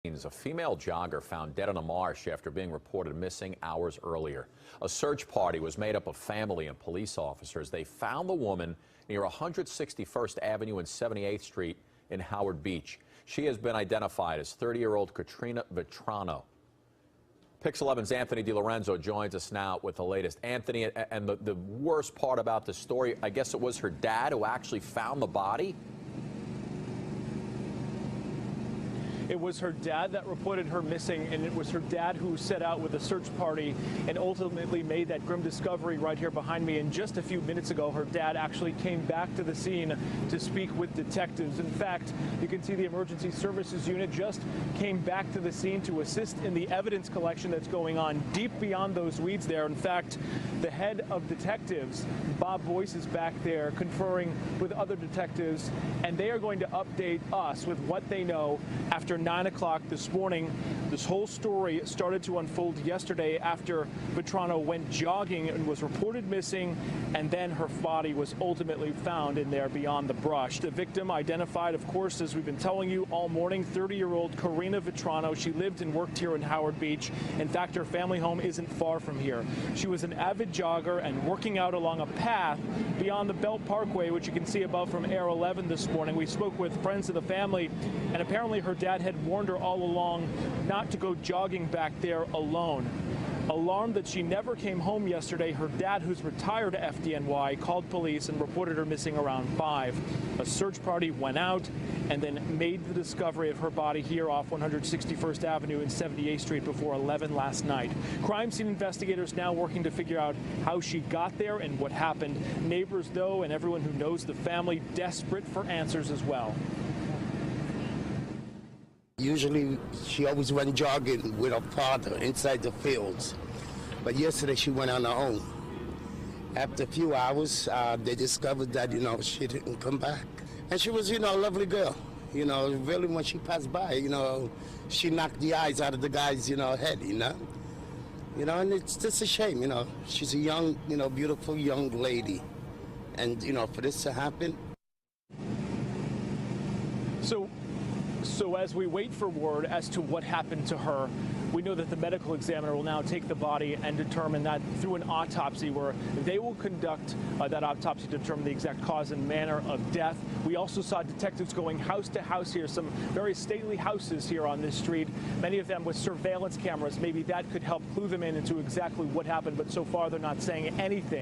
A female jogger found dead in a marsh after being reported missing hours earlier. A search party was made up of family and police officers. They found the woman near 161st Avenue and 78th Street in Howard Beach. She has been identified as 30-year-old Katrina Vetrano. Pix 11's Anthony DiLorenzo joins us now with the latest. Anthony, and the worst part about the story, I guess it was her dad who actually found the body? It was her dad that reported her missing, and it was her dad who set out with a search party and ultimately made that grim discovery right here behind me. And just a few minutes ago, her dad actually came back to the scene to speak with detectives. In fact, you can see the emergency services unit just came back to the scene to assist in the evidence collection that's going on deep beyond those weeds there. In fact, the head of detectives, Bob Boyce, is back there conferring with other detectives, and they are going to update us with what they know after 9 o'clock this morning. This whole story started to unfold yesterday after Vetrano went jogging and was reported missing, and then her body was ultimately found in there beyond the brush. The victim identified, of course, as we've been telling you all morning, 30-year-old Katrina Vetrano. She lived and worked here in Howard Beach. In fact, her family home isn't far from here. She was an avid jogger and working out along a path beyond the Belt Parkway, which you can see above from Air 11 this morning. We spoke with friends of the family, and apparently her dad had warned her all along not to go jogging back there alone. Alarmed that she never came home yesterday, her dad, who's retired FDNY, called police and reported her missing around 5. A search party went out and then made the discovery of her body here off 161st Avenue and 78th Street before 11 last night. Crime scene investigators now working to figure out how she got there and what happened. Neighbors, though, and everyone who knows the family, desperate for answers as well. Usually, she always went jogging with her father inside the fields. But yesterday, she went on her own. After a few hours, they discovered that, she didn't come back. And she was, a lovely girl. Really, when she passed by, she knocked the eyes out of the guy's, head, and it's just a shame, She's a young, beautiful young lady. And, for this to happen. So as we wait for word as to what happened to her, we know that the medical examiner will now take the body and determine that through an autopsy, where they will conduct that autopsy to determine the exact cause and manner of death. We also saw detectives going house to house here, some very stately houses here on this street, many of them with surveillance cameras. Maybe that could help clue them in into exactly what happened, but so far they're not saying anything.